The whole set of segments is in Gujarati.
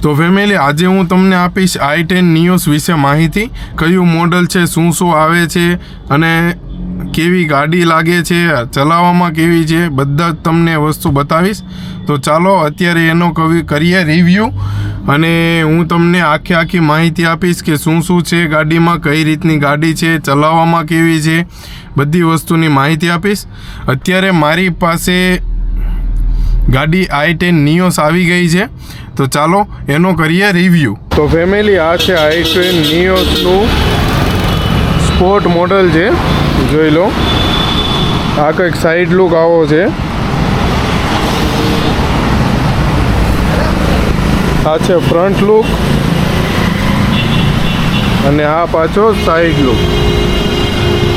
તો ફેમિલી આજે હું તમને આપીશ i10 નિયોસ વિશે માહિતી, કયું મોડલ છે, શું આવે છે અને કેવી ગાડી લાગે છે, ચલાવવામાં કેવી છે, બધા જ તમને વસ્તુ બતાવીશ. તો ચાલો અત્યારે એનો કરીએ રિવ્યૂ અને હું તમને આખી માહિતી આપીશ કે શું છે ગાડીમાં, કઈ રીતની ગાડી છે, ચલાવવામાં કેવી છે, બધી વસ્તુની માહિતી આપીશ. અત્યારે મારી પાસે ગાડી i10 નિયોસ આવી ગઈ છે, તો ચાલો એનો કરીએ રિવ્યૂ. તો ફેમિલી આ છે i10 નિયોસનું સ્પોર્ટ મોડલ છે, જોઈ લો. આ કંઈક સાઈડ લુક આવો છે. આ છે ફ્રન્ટ લુક અને આ પાછો સાઈડ લુક.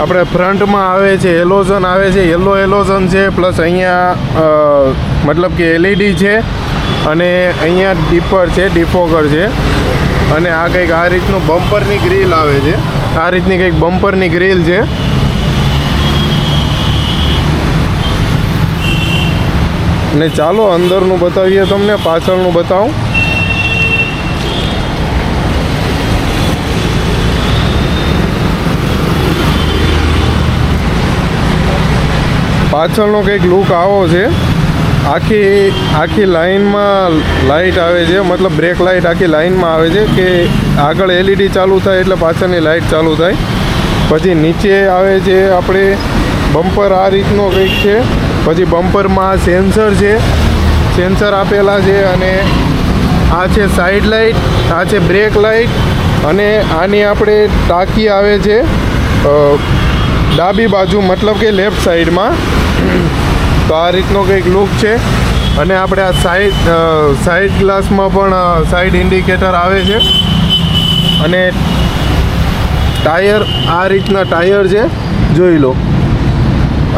આપણે ફ્રન્ટમાં આવે છે એલોઝન આવે છે, યલો એલોઝન છે, પ્લસ અહીંયા મતલબ કે એલઈડી છે અને અહીંયા ડીપર છે, ડિફોગર છે અને આ કંઈક આ રીતનું બમ્પરની ગ્રીલ આવે છે. આ રીતની કંઈક બમ્પરની ગ્રીલ છે. ને ચાલો અંદરનું બતાવીએ તમને, પાછળનું બતાવું. પાછળનો કંઈક લુક આવો છે. આખી લાઇનમાં લાઇટ આવે છે, મતલબ બ્રેક લાઇટ આખી લાઇનમાં આવે છે કે આગળ એલઈડી ચાલુ થાય એટલે પાછળની લાઇટ ચાલુ થાય. પછી નીચે આવે છે આપણે બમ્પર, આ રીતનો કંઈક છે. પછી બમ્પરમાં સેન્સર છે, સેન્સર આપેલા છે અને આ છે સાઈડ લાઇટ, આ છે બ્રેક લાઇટ અને આની આપણે ટાંકી આવે છે ડાબી બાજુ, મતલબ કે લેફ્ટ સાઈડમાં. તો આ રીતનો કંઈક લુક છે અને આપણે આ સાઈડ ગ્લાસમાં પણ સાઈડ ઇન્ડિકેટર આવે છે અને ટાયર આ રીતના ટાયર છે, જોઈ લો.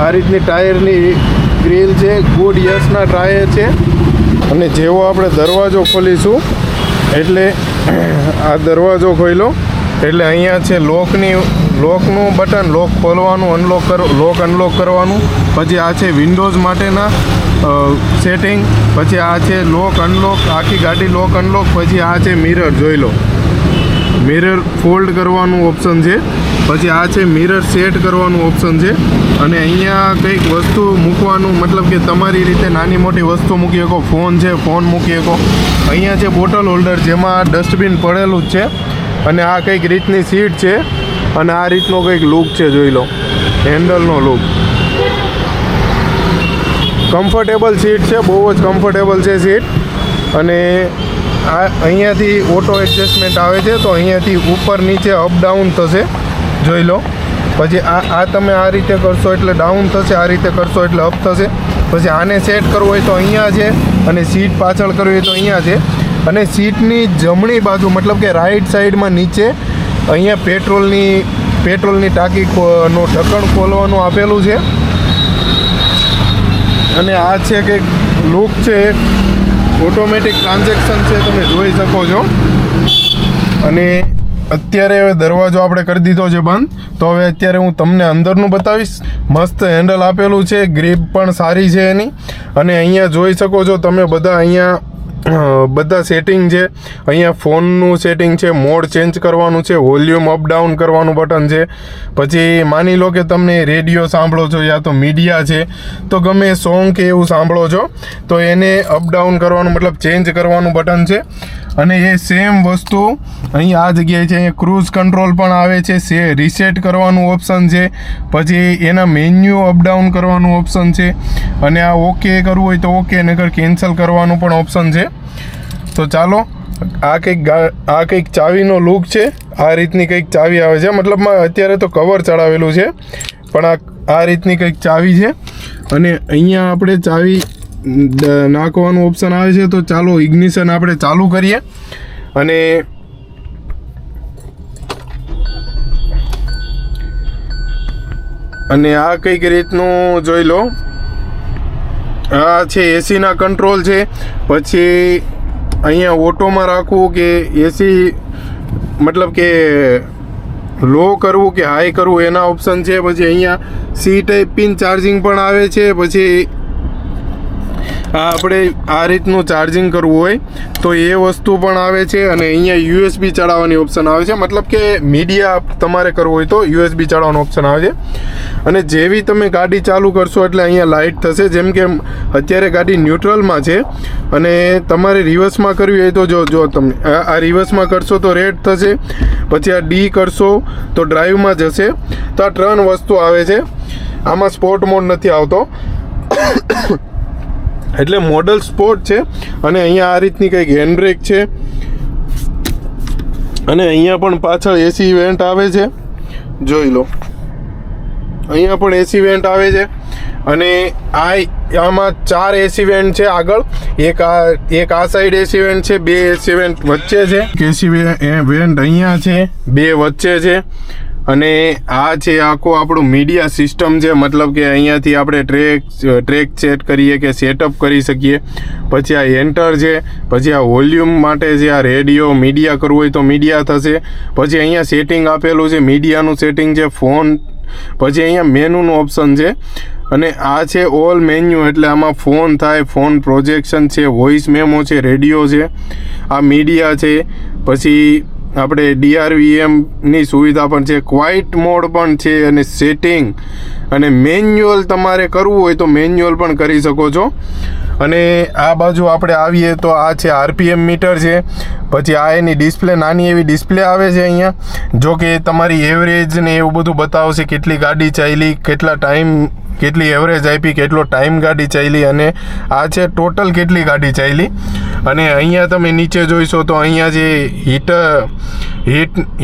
આ રીતની ટાયરની ગ્રીલ છે, ગુડ યસના ટાયર છે. અને જેવો આપણે દરવાજો ખોલીશું એટલે આ દરવાજો ખોલ્યો એટલે અહીંયા છે લોકનું બટન, લોક ખોલવાનું, લોક અનલોક કરવાનું. પછી આ છે વિન્ડોઝ માટેના સેટિંગ. પછી આ છે લોક અનલોક, આખી ગાડી લોક અનલોક. પછી આ છે મિરર, જોઈ લો. મિરર ફોલ્ડ કરવાનું ઓપ્શન છે. પછી આ છે મિરર સેટ કરવાનું ઓપ્શન છે. અને અહીંયા કંઈક વસ્તુ મૂકવાનું, મતલબ કે તમારી રીતે નાની મોટી વસ્તુ મૂકી શકો. ફોન છે, ફોન મૂકી શકો. અહીંયા છે બોટલ હોલ્ડર, જેમાં ડસ્ટબિન પડેલું જ છે. અને આ કંઈક રીતની સીટ છે અને આ રીતનો કંઈક લુક છે, જોઈ લો. હેન્ડલનો લુક કમ્ફર્ટેબલ સીટ છે, બહુ જ કમ્ફર્ટેબલ છે સીટ. અને આ અહીંયાથી ઓટો એડજસ્ટમેન્ટ આવે છે, તો અહીંયાથી ઉપર નીચે અપ ડાઉન થશે, જોઈ લો. પછી આ તમે આ રીતે કરશો એટલે ડાઉન થશે, આ રીતે કરશો એટલે અપ થશે. પછી આને સેટ કરવું હોય તો અહીંયા છે અને સીટ પાછળ કરવી હોય તો અહીંયા છે. અને સીટની જમણી બાજુ, મતલબ કે રાઈટ સાઈડમાં નીચે અહીંયા પેટ્રોલની ટાંકીનું ઢક્કણ ખોલવાનું આપેલું છે. અને આ છે કે લુક છે, ઓટોમેટિક ટ્રાન્ઝેક્શન છે, તમે જોઈ શકો છો. અને અત્યારે હવે દરવાજો આપણે કરી દીધો છે બંધ, તો હવે અત્યારે હું તમને અંદરનું બતાવીશ. મસ્ત હેન્ડલ આપેલું છે, ગ્રીપ પણ સારી છે એની. અને અહીંયા જોઈ શકો છો તમે બધા સેટિંગ છે. અહીંયા ફોનનું સેટિંગ છે, મોડ ચેન્જ કરવાનું છે, વોલ્યુમ અપ ડાઉન કરવાનું બટન છે. પછી માની લો કે તમને રેડિયો સાંભળો છો યા તો મીડિયા છે, તો ગમે સોંગ કે એવું સાંભળો છો તો એને અપ ડાઉન કરવાનું, મતલબ ચેન્જ કરવાનું બટન છે. અને એ સેમ વસ્તુ અહીં આ જગ્યાએ છે. અહીંયા ક્રૂઝ કંટ્રોલ પણ આવે છે, રીસેટ કરવાનું ઓપ્શન છે. પછી એના મેન્યુ અપડાઉન કરવાનું ઓપ્શન છે. અને આ ઓકે કરવું હોય તો ઓકે, નકર કેન્સલ કરવાનું પણ ઓપ્શન છે. તો ચાલો, આ કંઈક ચાવીનો લુક છે. આ રીતની કંઈક ચાવી આવે છે, મતલબમાં અત્યારે તો કવર ચડાવેલું છે, પણ આ રીતની કંઈક ચાવી છે. અને અહીંયા આપણે ચાવી નાખવાનું ઓપ્શન આવે છે. તો ચાલો ઇગ્નિશન આપણે ચાલુ કરીએ. અને આ કંઈક રીતનું જોઈ લો. આ છે એસીના કંટ્રોલ છે. પછી અહીંયા ઓટોમાં રાખવું કે એસી, મતલબ કે લો કરવું કે હાઈ કરવું એના ઓપ્શન છે. પછી અહીંયા સી ટાઈપ પિન ચાર્જિંગ પણ આવે છે. પછી આપણે આ રીતનું ચાર્જિંગ કરવું હોય તો એ વસ્તુ પણ આવે છે, અને અહીંયા યુએસબી ચડાવવાની ઓપ્શન આવે છે. મતલબ કે મીડિયા તમારે કરવું હોય તો યુએસબી ચડાવવાનો ઓપ્શન આવે છે. અને જેવી તમે ગાડી ચાલુ કરશો એટલે અહીંયા લાઇટ થશે. જેમ કે અત્યારે ગાડી ન્યુટ્રલમાં છે અને તમારે રિવર્સમાં કરવી હોય તો જો તમે આ રિવર્સમાં કરશો તો રેડ થશે, પછી આ ડી કરશો તો ડ્રાઈવમાં જશે. તો આ 3 વસ્તુ આવે છે. આમાં સ્પોર્ટ મોડ નથી આવતો એટલે મોડલ સ્પોર્ટ છે. અને અહીંયા આ રીતની કંઈક હેન્ડબ્રેક છે, અને અહીંયા પણ પાછળ એસી વેન્ટ આવે છે, જોઈ લો. અહીંયા પણ એસી વેન્ટ આવે છે, અને આમાં 4 એસી વેન્ટ છે આગળ, એક આ સાઈડ એસી વેન્ટ છે, 2 એસી વેન્ટ વચ્ચે છે, એસી વેન્ટ અહીંયા છે, 2 વચ્ચે છે. અને આ છે આખો આપણું મીડિયા સિસ્ટમ છે. મતલબ કે અહીંયાથી આપણે ટ્રેક સેટ કરીએ કે સેટઅપ કરી શકીએ. પછી આ એન્ટર છે, પછી આ વોલ્યુમ માટે છે, આ રેડિયો મીડિયા કરવું હોય તો મીડિયા થશે. પછી અહીંયા સેટિંગ આપેલું છે, મીડિયાનું સેટિંગ છે, ફોન. પછી અહીંયા મેનુનું ઓપ્શન છે, અને આ છે ઓલ મેન્યુ, એટલે આમાં ફોન થાય, ફોન પ્રોજેક્શન છે, વોઇસ મેમો છે, રેડિયો છે, આ મીડિયા છે. પછી આપણે DRVMની સુવિધા પણ છે, ક્વાઇટ મોડ પણ છે, અને સેટિંગ અને મેન્યુઅલ તમારે કરવું હોય તો મેન્યુઅલ પણ કરી શકો છો. અને આ બાજુ આપણે આવીએ તો આ છે RPM મીટર છે. પછી આ એની ડિસ્પ્લે, નાની એવી ડિસ્પ્લે આવે છે અહીંયા, જો કે તમારી એવરેજ ને એવું બધું બતાવશે, કેટલી ગાડી ચાલી, કેટલા ટાઈમ, કેટલી એવરેજ આપી, કેટલો ટાઈમ ગાડી ચાલી, અને આ છે ટોટલ કેટલી ગાડી ચાલી. અને અહીંયા તમે નીચે જોઈશો તો અહીંયા જે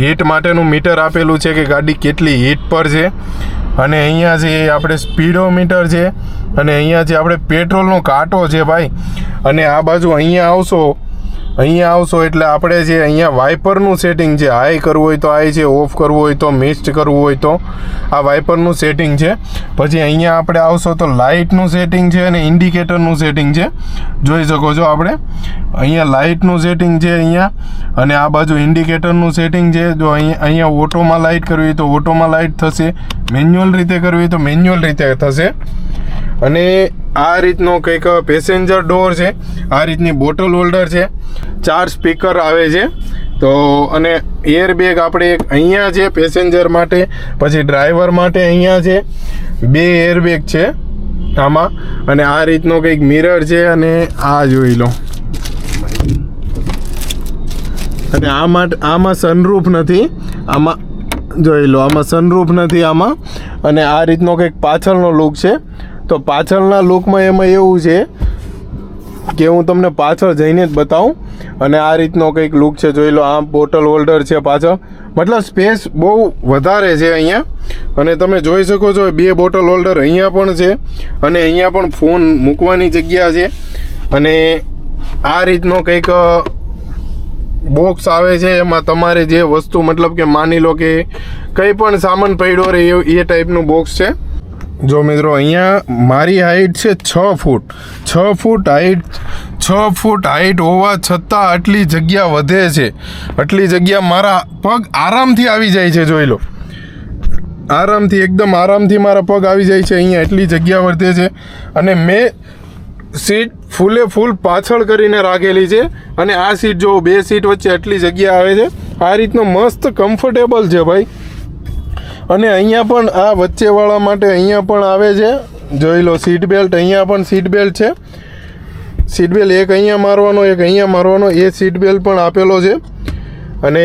હીટ માટેનું મીટર આપેલું છે કે ગાડી કેટલી હીટ પર છે. અને અહીંયા છે આપણે સ્પીડોમીટર છે, અને અહીંયા છે આપણે પેટ્રોલનો કાંટો છે ભાઈ. અને આ બાજુ અહીંયા આવશો એટલે આપણે છે અહીંયા વાઇપરનું સેટિંગ છે, હાઈ કરવું હોય તો હાઈ છે, ઓફ કરવું હોય તો મિસ્ટ કરવું હોય તો આ વાઇપરનું સેટિંગ છે. પછી અહીંયા આપણે આવશો તો લાઇટનું સેટિંગ છે, અને ઇન્ડિકેટરનું સેટિંગ છે, જોઈ શકો છો. આપણે અહીંયા લાઇટનું સેટિંગ છે અહીંયા, અને આ બાજુ ઇન્ડિકેટરનું સેટિંગ છે. જો અહીંયા ઓટોમાં લાઇટ કરવી હોય તો ઓટોમાં લાઇટ થશે, મેન્યુઅલ રીતે કરવી હોય તો મેન્યુઅલ રીતે થશે. અને આ રીતનો કંઈક પેસેન્જર ડોર છે, આ રીતની બોટલ હોલ્ડર છે, 4 સ્પીકર આવે છે. તો અને એરબેગ આપણે એક અહીંયા છે પેસેન્જર માટે, પછી ડ્રાઈવર માટે અહીંયા છે 2 એરબેગ છે આમાં. અને આ રીતનો કંઈક મિરર છે, અને આ જોઈ લો. અને આમાં સનરૂફ નથી, આમાં જોઈ લો, આમાં સનરૂફ નથી આમાં. અને આ રીતનો કંઈક પાછળનો લુક છે. તો પાછળના લુકમાં એમાં એવું છે કે હું તમને પાછળ જઈને જ બતાવું. અને આ રીતનો કંઈક લુક છે, જોઈ લો. આ બોટલ હોલ્ડર છે પાછળ, મતલબ સ્પેસ બહુ વધારે છે અહીંયા. અને તમે જોઈ શકો છો 2 બોટલ હોલ્ડર અહીંયા પણ છે, અને અહીંયા પણ ફોન મૂકવાની જગ્યા છે. અને આ રીતનો કંઈક બોક્સ આવે છે, એમાં તમારે જે વસ્તુ, મતલબ કે માની લો કે કંઈ પણ સામાન પડ્યો રહે એ ટાઈપનું બોક્સ છે. જો મિત્રો, અહીંયા મારી હાઈટ છે 6 ફૂટ, 6 ફૂટ હાઈટ, 6 ફૂટ હાઈટ હોવા છતાં આટલી જગ્યા વધે છે. આટલી જગ્યા મારા પગ આરામથી આવી જાય છે, જોઈ લો. આરામથી, એકદમ આરામથી મારા પગ આવી જાય છે અહીંયા, એટલી જગ્યા વધે છે. અને મેં સીટ ફૂલ પાછળ કરીને રાખેલી છે, અને આ સીટ જો 2 સીટ વચ્ચે આટલી જગ્યા આવે છે. આ રીતનો મસ્ત કમ્ફર્ટેબલ છે ભાઈ. અને અહીંયા પણ આ વચ્ચેવાળા માટે અહીંયા પણ આવે છે, જોઈ લો. સીટ બેલ્ટ, અહીંયા પણ સીટ બેલ્ટ છે. સીટ બેલ્ટ એક અહીંયા મારવાનો, એક અહીંયા મારવાનો, એ સીટ બેલ્ટ પણ આપેલો છે. અને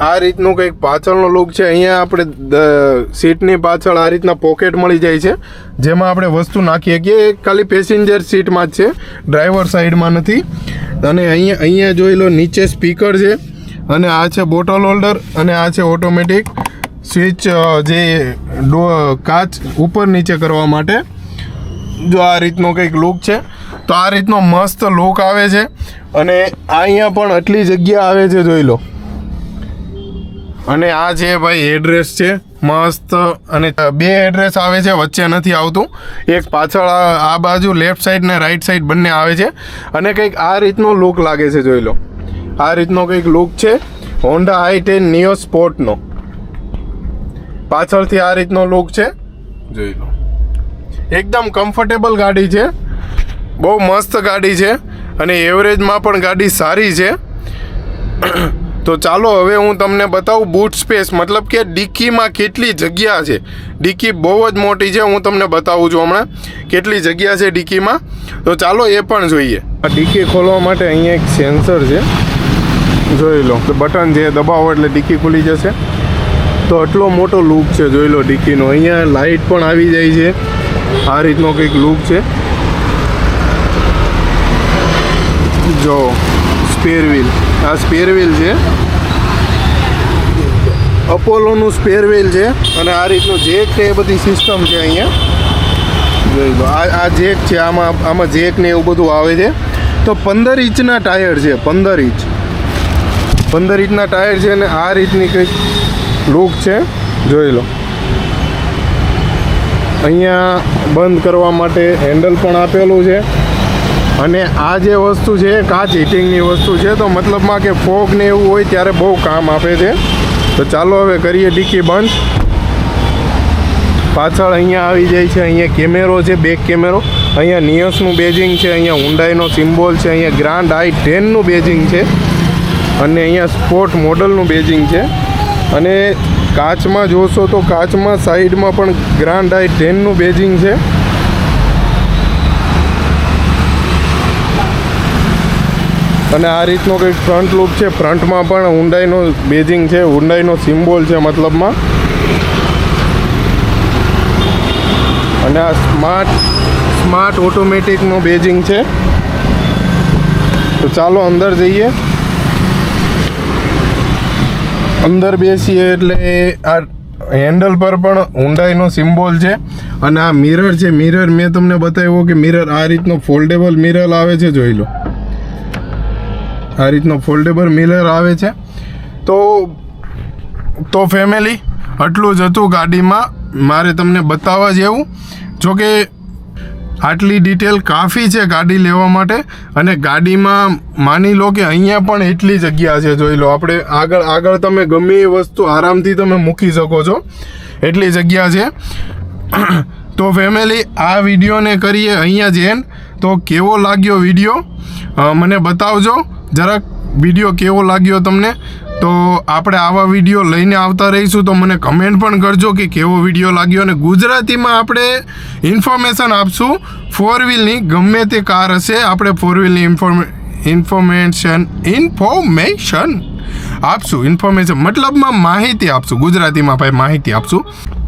આ રીતનું કંઈક પાછળનો લુક છે. અહીંયા આપણે સીટની પાછળ આ રીતના પોકેટ મળી જાય છે, જેમાં આપણે વસ્તુ નાખી શકીએ. ખાલી પેસેન્જર સીટમાં જ છે, ડ્રાઈવર સાઈડમાં નથી. અને અહીંયા જોઈ લો, નીચે સ્પીકર છે, અને આ છે બોટલ હોલ્ડર, અને આ છે ઓટોમેટિક સ્વિચ, જે કાચ ઉપર નીચે કરવા માટે. જો આ રીતનો કંઈક લુક છે. તો આ રીતનો મસ્ત લુક આવે છે. અને અહીંયા પણ આટલી જગ્યા આવે છે, જોઈ લો. અને આ છે ભાઈ એડ્રેસ છે મસ્ત. અને 2 એડ્રેસ આવે છે, વચ્ચે નથી આવતું. એક પાછળ આ બાજુ લેફ્ટ સાઈડ ને રાઈટ સાઈડ બંને આવે છે. અને કંઈક આ રીતનો લુક લાગે છે, જોઈ લો. આ રીતનો કંઈક લુક છે હોન્ડા i10 નિયો સ્પોર્ટનો. પાછળથી આ રીતનો લુક છે, જોઈ લો. એકદમ કમ્ફર્ટેબલ ગાડી છે. બહુ મસ્ત ગાડી છે અને એવરેજમાં પણ ગાડી સારી છે. તો ચાલો હવે હું તમને બતાવું બૂટ સ્પેસ, મતલબ કે ડિક્કીમાં કેટલી જગ્યા છે. ડિક્કી બહુ જ મોટી છે, હું તમને બતાવું છું હમણાં કેટલી જગ્યા છે ડિક્કીમાં. તો ચાલો એ પણ જોઈએ. આ ડિક્કી ખોલવા માટે અહીંયા એક સેન્સર છે, જોઈ લો. બટન છે, દબાવો એટલે ડિક્કી ખુલી જશે. તો આટલો મોટો લૂક છે, જોઈ લો ડિક્કીનો. અહીંયા લાઇટ પણ આવી જાય છે, આ રીતનો કંઈક લૂક છે. જો સ્પેર વ્હીલ, આ સ્પેર વ્હીલ છે, અપોલોનું સ્પેર વ્હીલ છે. અને આ રીતનું જેક છે, એ બધી સિસ્ટમ છે અહીંયા જોઈ લો. આ જેક છે, આમાં જેક ને એવું બધું આવે છે. તો 15 ઇંચના ટાયર છે, 15 ઇંચના ટાયર છે. અને આ રીતની કંઈક લુક છે, જોઈ લો. અહીંયા બંધ કરવા માટે હેન્ડલ પણ આપેલું છે. અને આ જે વસ્તુ છે કાચ હીટિંગની વસ્તુ છે, તો મતલબમાં કે ફોગ ને એવું હોય ત્યારે બહુ કામ આપે છે. તો ચાલો હવે કરીએ ડિક્કી બંધ. પાછળ અહીંયા આવી જાય છે, અહીંયા કેમેરો છે, બેક કેમેરો. અહીંયા નિયસનું બેજિંગ છે, અહીંયા હુન્ડાઈનો સિમ્બોલ છે, અહીંયા ગ્રાન્ડ i10નું બેજિંગ છે, અને અહીંયા સ્પોર્ટ મોડલનું બેજિંગ છે. અને કાચમાં જોશો તો કાચમાં સાઈડમાં પણ ગ્રાન્ડ i10નું બેજિંગ છે. અને આ રીતનો કંઈક ફ્રન્ટ લુક છે. ફ્રન્ટમાં પણ હુન્ડાઈનો બેજિંગ છે, હુન્ડાઈનો સિમ્બોલ છે મતલબમાં. અને આ સ્માર્ટ ઓટોમેટિકનો બેજિંગ છે. તો ચાલો અંદર જઈએ. અંદર બેસીએ એટલે આ હેન્ડલ પર પણ હુન્ડાઈનો સિમ્બોલ છે. અને આ મિરર છે, મિરર મેં તમને બતાવ્યો કે મિરર આ રીતનો ફોલ્ડેબલ મિરર આવે છે, જોઈ લો. આ રીતનો ફોલ્ડેબલ મિરર આવે છે. તો ફેમિલી આટલું જ હતું ગાડીમાં મારે તમને બતાવવા જેવું. જોકે આટલી ડિટેલ કાફી છે ગાડી લેવા માટે. અને ગાડીમાં માની લો કે અહીંયા પણ એટલી જગ્યા છે, જોઈ લો. આપણે આગળ તમે ગમે એ વસ્તુ આરામથી તમે મૂકી શકો છો, એટલી જગ્યા છે. તો ફેમિલી આ વિડીયોને કરીએ અહીંયા જ એન્ડ. તો કેવો લાગ્યો વિડીયો મને બતાવજો જરાક. વિડીયો કેવો લાગ્યો તમને? તો આપણે આવા વિડીયો લઈને આવતા રહીશું. તો મને કમેન્ટ પણ કરજો કે કેવો વિડીયો લાગ્યો. અને ગુજરાતીમાં આપણે ઇન્ફોર્મેશન આપશું ફોર વ્હીલની. ગમે તે કાર હશે, આપણે ફોર વ્હીલની ઇન્ફોર્મેશન આપશું. ઇન્ફોર્મેશન મતલબમાં માહિતી આપશું, ગુજરાતીમાં ભાઈ માહિતી આપશું.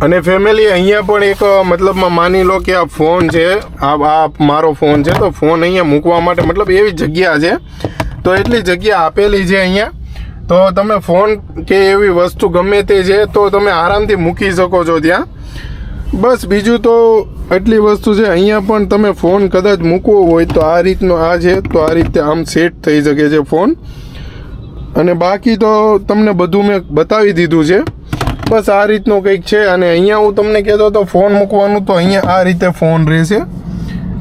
અને ફેમિલી અહીંયા પણ એક મતલબમાં માની લો કે આ ફોન છે, આ મારો ફોન છે. તો ફોન અહીંયા મૂકવા માટે મતલબ એવી જગ્યા છે, તો એટલી જગ્યા આપેલી છે અહીંયા. તો તમે ફોન કે એવી વસ્તુ ગમે તે છે તો તમે આરામથી મૂકી શકો છો ત્યાં. બસ બીજું તો એટલી વસ્તુ છે. અહીંયા પણ તમે ફોન કદાચ મૂકવો હોય તો આ રીતનો આ છે, તો આ રીતે આમ સેટ થઈ શકે છે ફોન. અને બાકી તો તમને બધું મેં બતાવી દીધું છે. બસ આ રીતનું કંઈક છે. અને અહીંયા હું તમને કહેતો હતો ફોન મૂકવાનું, તો અહીંયા આ રીતે ફોન રહેશે,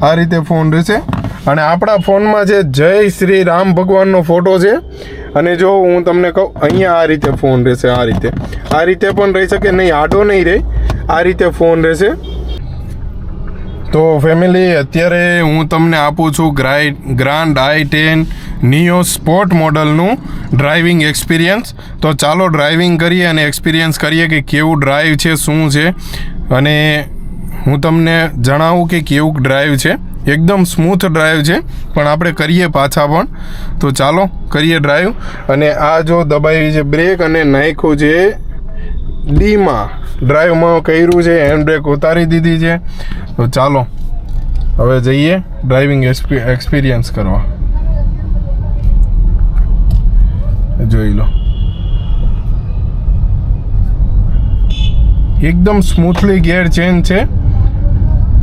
આ રીતે ફોન રહેશે. અને આપણા ફોનમાં છે જય શ્રી રામ ભગવાનનો ફોટો છે. અને જો હું તમને કહું અહીંયા આ રીતે ફોન રહેશે, આ રીતે પણ રહી શકે, નહીં આડો નહીં રહે, આ રીતે ફોન રહેશે. તો ફેમિલી અત્યારે હું તમને આપું છું ગ્રાન્ડ i10 નિયો સ્પોર્ટ મોડલનું ડ્રાઇવિંગ એક્સપિરિયન્સ. તો ચાલો ડ્રાઇવિંગ કરીએ અને એક્સપિરિયન્સ કરીએ કે કેવું ડ્રાઈવ છે, શું છે. અને હું તમને જણાવું કે કેવું ડ્રાઈવ છે. એકદમ સ્મૂથ ડ્રાઈવ છે, પણ આપણે કરીએ પાછા પણ. તો ચાલો કરીએ ડ્રાઈવ. અને આ જો દબાવી છે બ્રેક અને નાખ્યું છે ડીમાં, ડ્રાઈવમાં કર્યું છે, હેન્ડ બ્રેક ઉતારી દીધી છે. તો ચાલો હવે જઈએ ડ્રાઇવિંગ એક્સપિરિયન્સ કરવા. જોઈ લો એકદમ સ્મૂથલી ગિયર ચેન્જ છે,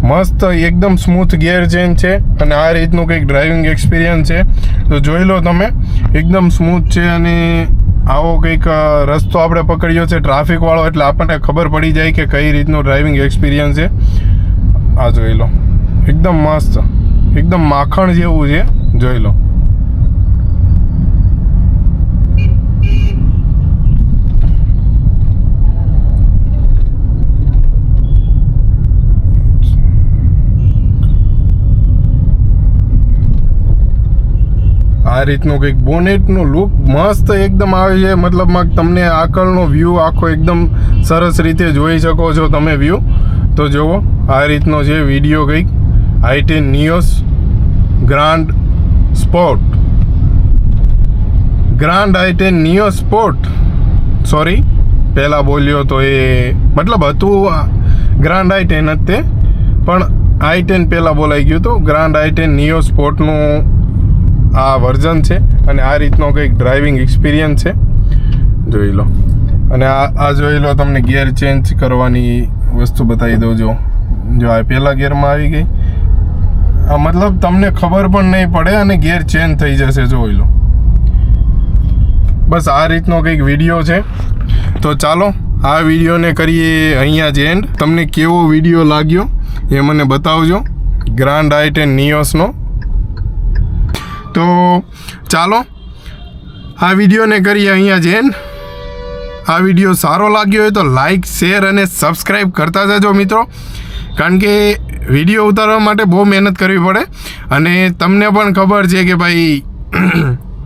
મસ્ત એકદમ સ્મૂથ ગિયર ચેન્જ છે. અને આ રીતનું કંઈક ડ્રાઇવિંગ એક્સપિરિયન્સ છે. તો જોઈ લો તમે, એકદમ સ્મૂથ છે. અને આવો કંઈક રસ્તો આપણે પકડ્યો છે ટ્રાફિકવાળો, એટલે આપણને ખબર પડી જાય કે કઈ રીતનું ડ્રાઇવિંગ એક્સપિરિયન્સ છે. આ જોઈ લો એકદમ મસ્ત, એકદમ માખણ જેવું છે, જોઈ લો. આ રીતનું કંઈક બોનેટનો લુક મસ્ત એકદમ આવે છે, મતલબમાં તમને આગળનો વ્યૂ આખો એકદમ સરસ રીતે જોઈ શકો છો તમે વ્યૂ. તો જુઓ આ રીતનો છે વિડીયો કંઈક i10 Nios grand i10 Nios sport. Sorry પહેલાં બોલ્યો તો એ મતલબ હતું ગ્રાન્ડ i10 જ તે, પણ i10 પહેલાં બોલાઈ ગયું હતું. ગ્રાન્ડ i10 નિયોસ સ્પોર્ટનું આ વર્ઝન છે અને આ રીતનો કંઈક ડ્રાઇવિંગ એક્સપિરિયન્સ છે, જોઈ લો. અને આ જોઈ લો, તમને ગિયર ચેન્જ કરવાની વસ્તુ બતાવી દઉં. જો આ પહેલા ગિયરમાં આવી ગઈ, આ મતલબ તમને ખબર પણ નહીં પડે અને ગિયર ચેન્જ થઈ જશે, જોઈ લો. બસ આ રીતનો કંઈક વિડીયો છે. તો ચાલો આ વિડીયોને કરીએ અહીંયા જ એન્ડ. તમને કેવો વિડીયો લાગ્યો એ મને બતાવજો ગ્રાન્ડ i10 નિયોસનો. તો ચાલો આ વિડીયોને કરીએ અહીંયા જ એન્ડ. આ વિડીયો સારો લાગ્યો હોય તો લાઈક, શેર અને સબસ્ક્રાઈબ કરતા જજો મિત્રો, કારણ કે વિડીયો ઉતારવા માટે બહુ મહેનત કરવી પડે અને તમને પણ ખબર છે કે ભાઈ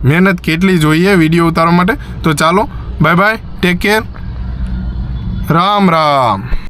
મહેનત કેટલી જોઈએ વિડીયો ઉતારવા માટે. તો ચાલો bye bye, take care, Ram Ram.